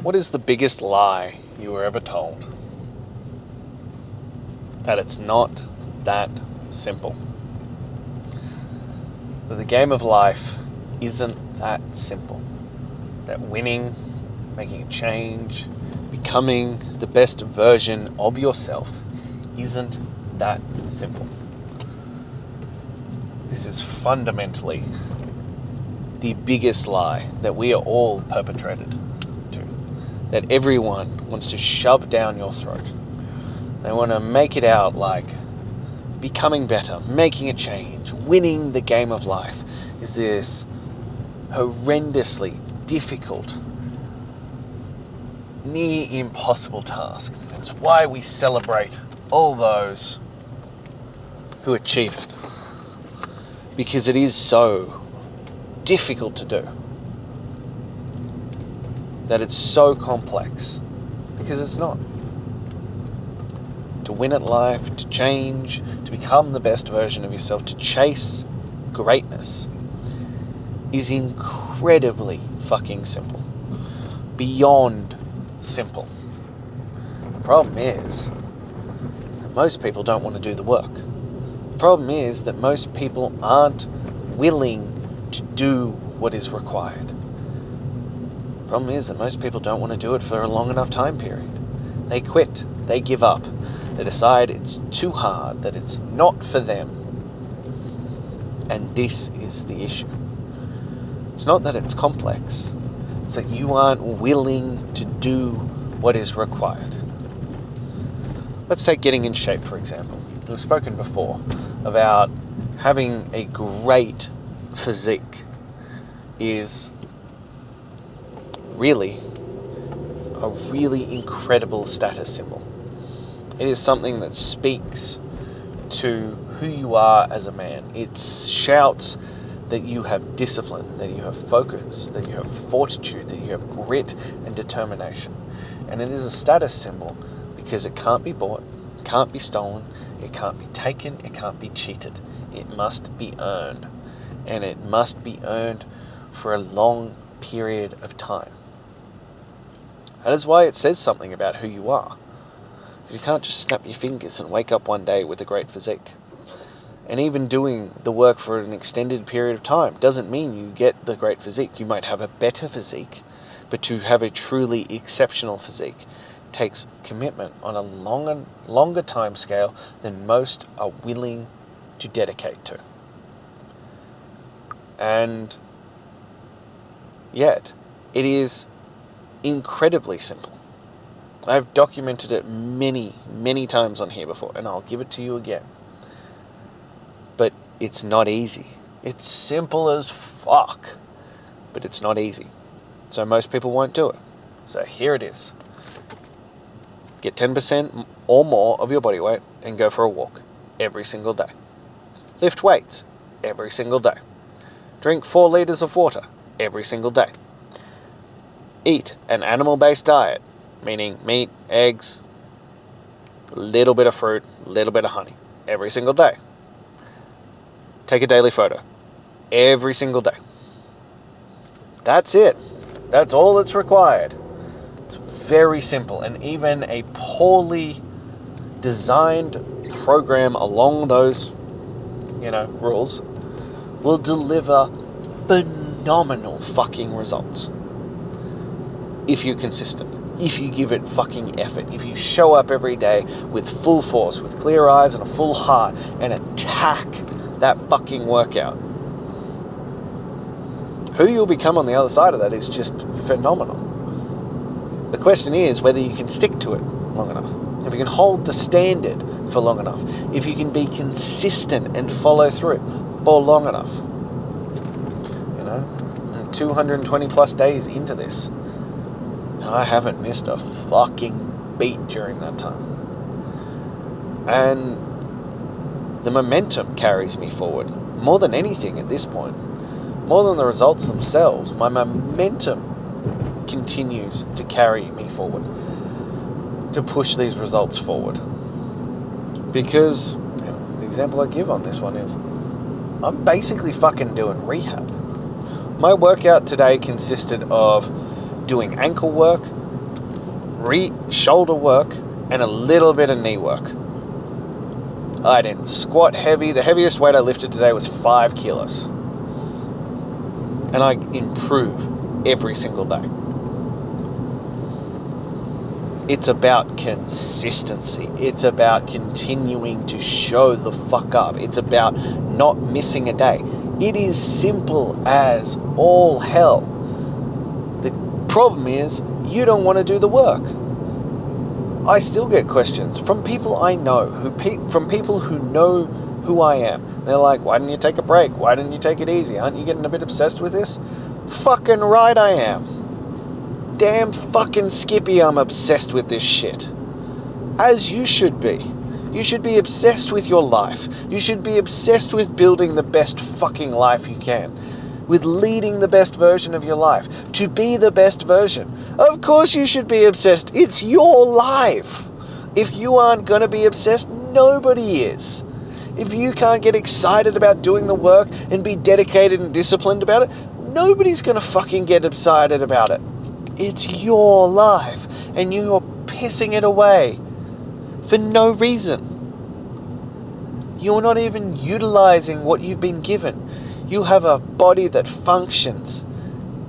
What is the biggest lie you were ever told? That it's not that simple. That the game of life isn't that simple. That winning, making a change, becoming the best version of yourself isn't that simple. This is fundamentally the biggest lie that we are all perpetrated to. That everyone wants to shove down your throat. They want to make it out like becoming better, making a change, winning the game of life is this horrendously difficult, near impossible task. It's why we celebrate all those who achieve it. Because it is so difficult to do. That it's so complex. Because it's not. To win at life, to change, to become the best version of yourself, to chase greatness is incredibly fucking simple. Beyond simple. The problem is that most people don't want to do the work. The problem is that most people aren't willing to do what is required. The problem is that most people don't want to do it for a long enough time period. They quit. They give up. They decide it's too hard, that it's not for them. And this is the issue. It's not that it's complex. It's that you aren't willing to do what is required. Let's take getting in shape, for example. We've spoken before about having a great physique is really a really incredible status symbol. It is something that speaks to who you are as a man. It shouts that you have discipline, that you have focus, that you have fortitude, that you have grit and determination. And it is a status symbol because it can't be bought, it can't be stolen, it can't be taken, it can't be cheated. It must be earned. And it must be earned for a long period of time. That is why it says something about who you are. Because you can't just snap your fingers and wake up one day with a great physique. And even doing the work for an extended period of time doesn't mean you get the great physique. You might have a better physique, but to have a truly exceptional physique takes commitment on a longer time scale than most are willing to dedicate to. And yet, it is incredibly simple. I've documented it many, many times on here before, and I'll give it to you again. But it's not easy. It's simple as fuck, but it's not easy. So most people won't do it. So here it is. Get 10% or more of your body weight and go for a walk every single day. Lift weights every single day. Drink 4 liters of water every single day. Eat an animal-based diet, meaning meat, eggs, a little bit of fruit, a little bit of honey, every single day. Take a daily photo every single day. That's it. That's all that's required. It's very simple, and even a poorly designed program along those, rules will deliver phenomenal fucking results. If you're consistent, if you give it fucking effort, if you show up every day with full force, with clear eyes and a full heart, and attack that fucking workout. Who you'll become on the other side of that is just phenomenal. The question is whether you can stick to it long enough, if you can hold the standard for long enough, if you can be consistent and follow through it for long enough. 220 plus days into this, I haven't missed a fucking beat during that time. And the momentum carries me forward more than anything at this point. More than the results themselves, my momentum continues to carry me forward, to push these results forward. Because the example I give on this one is, I'm basically fucking doing rehab. My workout today consisted of doing ankle work, shoulder work and a little bit of knee work. I didn't squat heavy. The heaviest weight I lifted today was 5 kilos. And I improve every single day. It's about consistency. It's about continuing to show the fuck up. It's about not missing a day. It is simple as all hell. The problem is you don't want to do the work. I still get questions from people I know, from people who know who I am. They're like, why didn't you take a break? Why didn't you take it easy? Aren't you getting a bit obsessed with this? Fucking right I am. Damn fucking Skippy, I'm obsessed with this shit. As you should be. You should be obsessed with your life. You should be obsessed with building the best fucking life you can. With leading the best version of your life. To be the best version. Of course you should be obsessed. It's your life. If you aren't gonna be obsessed, nobody is. If you can't get excited about doing the work and be dedicated and disciplined about it, nobody's gonna fucking get excited about it. It's your life, and you're pissing it away for no reason. You're not even utilizing what you've been given. You have a body that functions,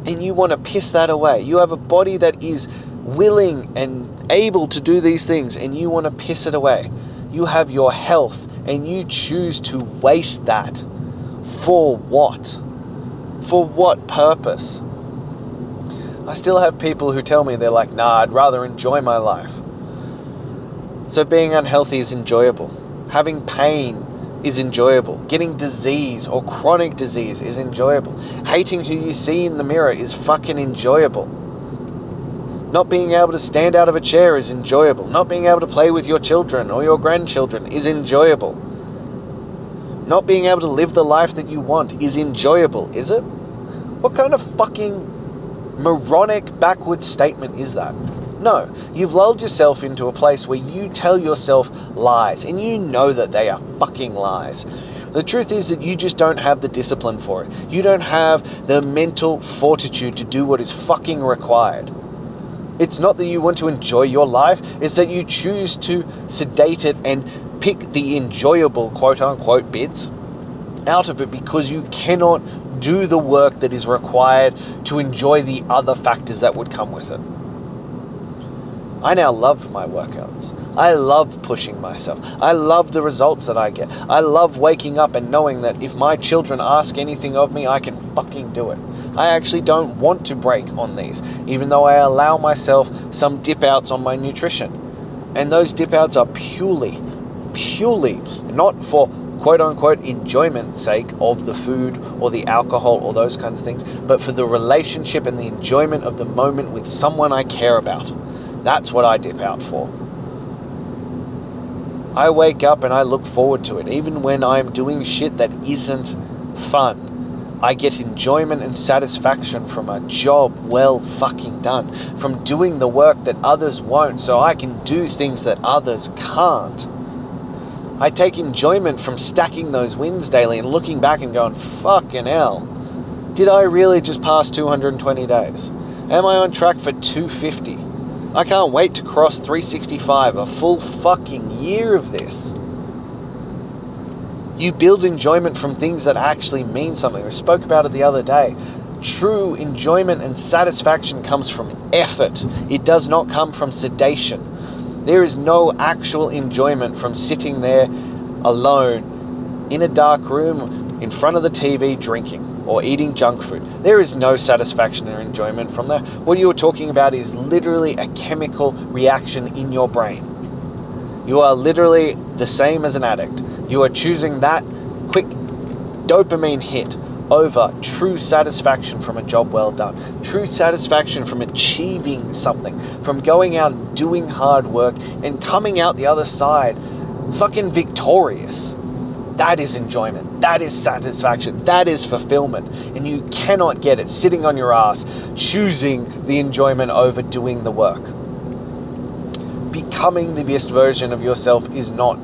and you want to piss that away. You have a body that is willing and able to do these things, and you want to piss it away. You have your health, and you choose to waste that. For what? For what purpose? I still have people who tell me, they're like, nah, I'd rather enjoy my life. So being unhealthy is enjoyable. Having pain is enjoyable. Getting disease or chronic disease is enjoyable. Hating who you see in the mirror is fucking enjoyable. Not being able to stand out of a chair is enjoyable. Not being able to play with your children or your grandchildren is enjoyable. Not being able to live the life that you want is enjoyable, is it? What kind of fucking moronic, backward statement is that? No, you've lulled yourself into a place where you tell yourself lies, and you know that they are fucking lies. The truth is that you just don't have the discipline for it. You don't have the mental fortitude to do what is fucking required. It's not that you want to enjoy your life, it's that you choose to sedate it and pick the enjoyable quote-unquote bits out of it because you cannot do the work that is required to enjoy the other factors that would come with it. I now love my workouts. I love pushing myself. I love the results that I get. I love waking up and knowing that if my children ask anything of me, I can fucking do it. I actually don't want to break on these, even though I allow myself some dip outs on my nutrition. And those dip outs are purely not for quote-unquote enjoyment's sake of the food or the alcohol or those kinds of things, but for the relationship and the enjoyment of the moment with someone I care about. That's what I dip out for. I wake up and I look forward to it, even when I'm doing shit that isn't fun. I get enjoyment and satisfaction from a job well fucking done, from doing the work that others won't, so I can do things that others can't. I take enjoyment from stacking those wins daily and looking back and going, fucking hell, did I really just pass 220 days? Am I on track for 250? I can't wait to cross 365, a full fucking year of this. You build enjoyment from things that actually mean something. We spoke about it the other day. True enjoyment and satisfaction comes from effort. It does not come from sedation. There is no actual enjoyment from sitting there alone in a dark room in front of the TV drinking or eating junk food. There is no satisfaction or enjoyment from that. What you're talking about is literally a chemical reaction in your brain. You are literally the same as an addict. You are choosing that quick dopamine hit over true satisfaction from a job well done, true satisfaction from achieving something, from going out and doing hard work and coming out the other side fucking victorious. That is enjoyment. That is satisfaction. That is fulfillment. And you cannot get it sitting on your ass, choosing the enjoyment over doing the work. Becoming the best version of yourself is not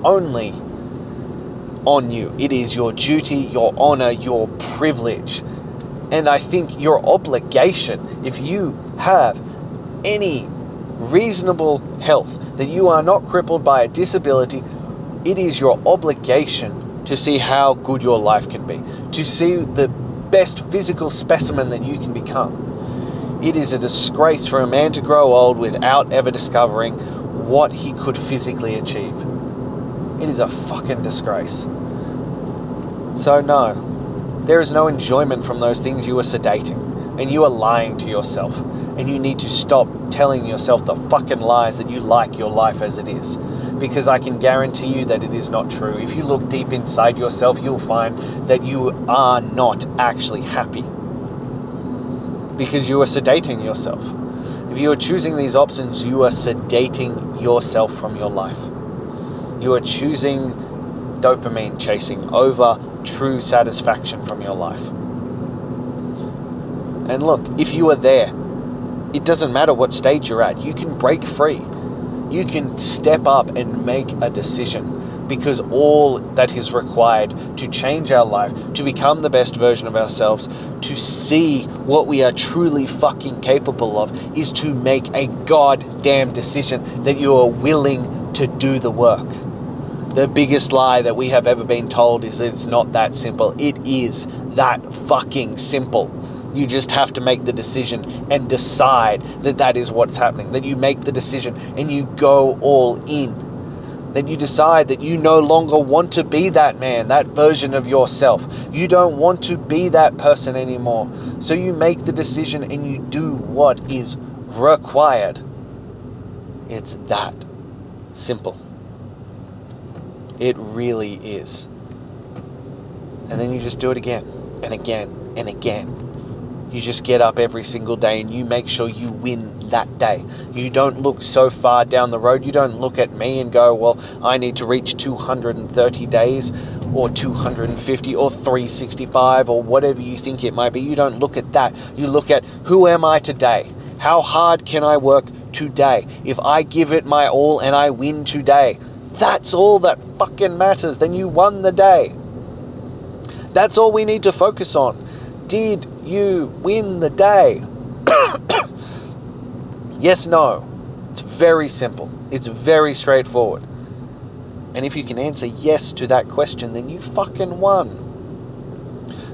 only on you. It is your duty, your honor, your privilege. And I think your obligation, if you have any reasonable health, that you are not crippled by a disability, it is your obligation to see how good your life can be, to see the best physical specimen that you can become. It is a disgrace for a man to grow old without ever discovering what he could physically achieve. It is a fucking disgrace. So no, there is no enjoyment from those things you are sedating, and you are lying to yourself, and you need to stop telling yourself the fucking lies that you like your life as it is, because I can guarantee you that it is not true. If you look deep inside yourself, you'll find that you are not actually happy, because you are sedating yourself. If you are choosing these options, you are sedating yourself from your life. You are choosing dopamine chasing over true satisfaction from your life. And look, if you are there, it doesn't matter what stage you're at. You can break free. You can step up and make a decision, because all that is required to change our life, to become the best version of ourselves, to see what we are truly fucking capable of, is to make a goddamn decision that you are willing to do the work. The biggest lie that we have ever been told is that it's not that simple. It is that fucking simple. You just have to make the decision and decide that that is what's happening. That you make the decision and you go all in. That you decide that you no longer want to be that man, that version of yourself. You don't want to be that person anymore. So you make the decision and you do what is required. It's that simple. It really is. And then you just do it again and again and again. You just get up every single day and you make sure you win that day. You don't look so far down the road. You don't look at me and go, well, I need to reach 230 days or 250 or 365 or whatever you think it might be. You don't look at that. You look at, who am I today? How hard can I work today? If I give it my all and I win today, that's all that fucking matters. Then you won the day. That's all we need to focus on. Did you win the day? Yes, no. It's very simple. It's very straightforward. And if you can answer yes to that question, then you fucking won.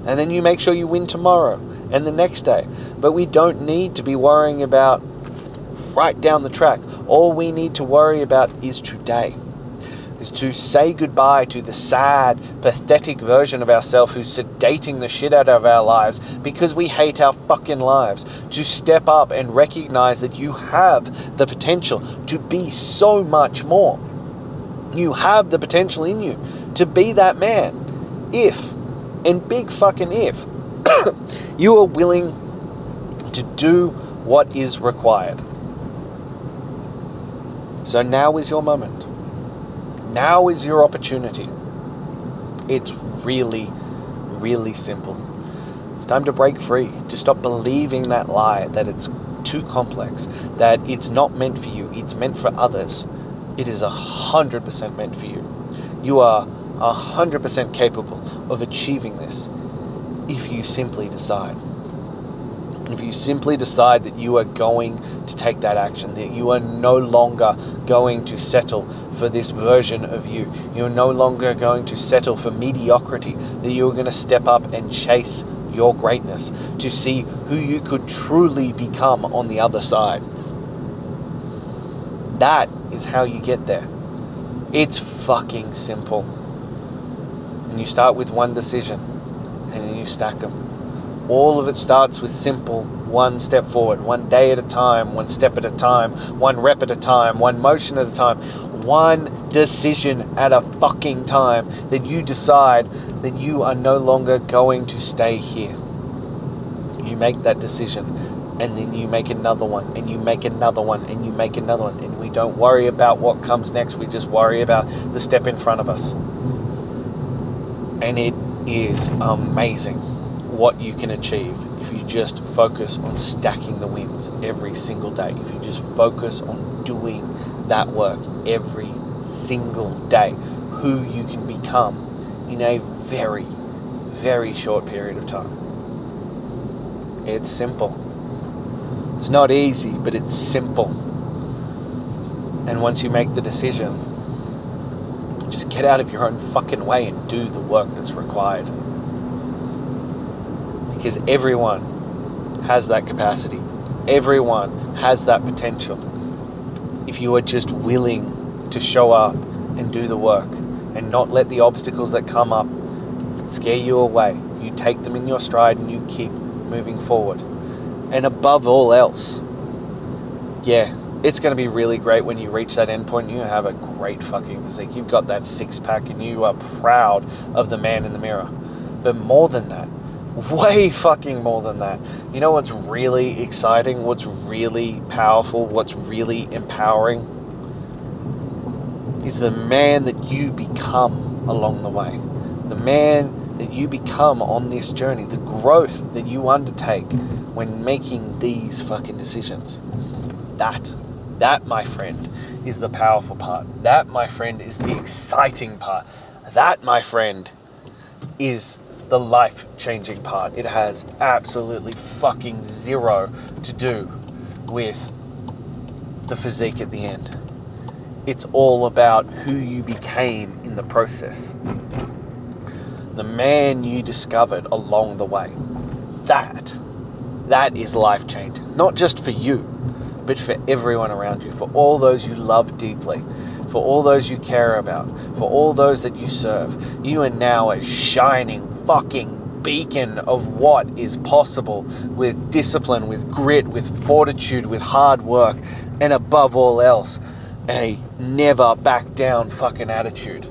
And then you make sure you win tomorrow and the next day. But we don't need to be worrying about right down the track. All we need to worry about is today. Is to say goodbye to the sad, pathetic version of ourselves who's sedating the shit out of our lives because we hate our fucking lives. To step up and recognize that you have the potential to be so much more. You have the potential in you to be that man. If, and big fucking if, you are willing to do what is required. So now is your moment. Now is your opportunity. It's really, really simple. It's time to break free, to stop believing that lie, that it's too complex, that it's not meant for you, it's meant for others. It is 100% meant for you. You are 100% capable of achieving this if you simply decide. If you simply decide that you are going to take that action, that you are no longer going to settle for this version of you, you're no longer going to settle for mediocrity, that you're going to step up and chase your greatness to see who you could truly become on the other side. That is how you get there. It's fucking simple. And you start with one decision and then you stack them. All of it starts with simple, one step forward, one day at a time, one step at a time, one rep at a time, one motion at a time, one decision at a fucking time, that you decide that you are no longer going to stay here. You make that decision, and then you make another one, and you make another one, and you make another one, and we don't worry about what comes next, we just worry about the step in front of us. And it is amazing what you can achieve if you just focus on stacking the wins every single day. If you just focus on doing that work every single day, who you can become in a very, very short period of time. It's simple. It's not easy, but it's simple. And once you make the decision, just get out of your own fucking way and do the work that's required. Because everyone has that capacity. Everyone has that potential. If you are just willing to show up and do the work and not let the obstacles that come up scare you away. You take them in your stride and you keep moving forward. And above all else, it's going to be really great when you reach that end point and you have a great fucking physique. You've got that six pack and you are proud of the man in the mirror. But more than that, way fucking more than that, you know what's really exciting, what's really powerful, what's really empowering? Is the man that you become along the way. The man that you become on this journey. The growth that you undertake when making these fucking decisions. That, my friend, is the powerful part. That, my friend, is the exciting part. That, my friend, is the life-changing part. It has absolutely fucking zero to do with the physique at the end. It's all about who you became in the process. The man you discovered along the way. That is life-changing. Not just for you, but for everyone around you, for all those you love deeply, for all those you care about, for all those that you serve. You are now a shining fucking beacon of what is possible with discipline, with grit, with fortitude, with hard work, and above all else, a never back down fucking attitude.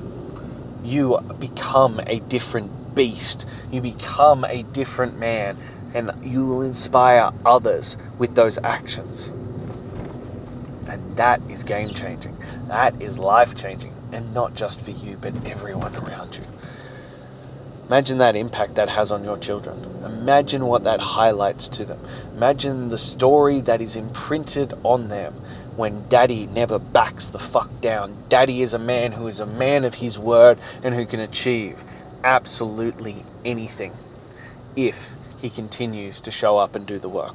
You become a different beast. You become a different man, and you will inspire others with those actions. And that is game-changing. That is life-changing. And not just for you, but everyone around you. Imagine that impact that has on your children. Imagine what that highlights to them. Imagine the story that is imprinted on them when daddy never backs the fuck down. Daddy is a man who is a man of his word and who can achieve absolutely anything if he continues to show up and do the work.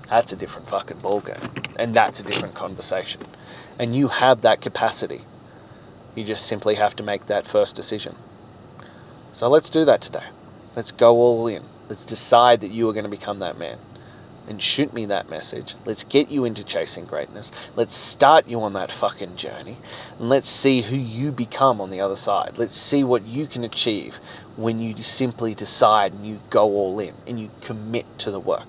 That's a different fucking ballgame. And that's a different conversation. And you have that capacity. You just simply have to make that first decision. So let's do that today. Let's go all in. Let's decide that you are going to become that man. And shoot me that message. Let's get you into chasing greatness. Let's start you on that fucking journey. And let's see who you become on the other side. Let's see what you can achieve when you simply decide and you go all in and you commit to the work.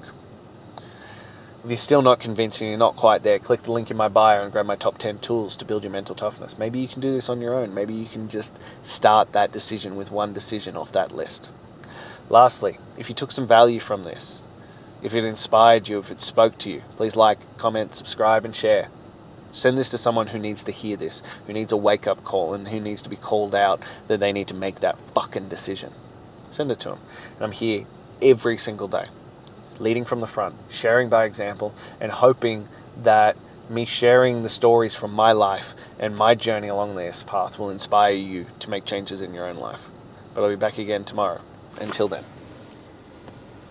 If you're still not convinced and you're not quite there, click the link in my bio and grab my top 10 tools to build your mental toughness. Maybe you can do this on your own. Maybe you can just start that decision with one decision off that list. Lastly, if you took some value from this, if it inspired you, if it spoke to you, please like, comment, subscribe, and share. Send this to someone who needs to hear this, who needs a wake-up call, and who needs to be called out that they need to make that fucking decision. Send it to them. And I'm here every single day, leading from the front, sharing by example, and hoping that me sharing the stories from my life and my journey along this path will inspire you to make changes in your own life. But I'll be back again tomorrow. Until then.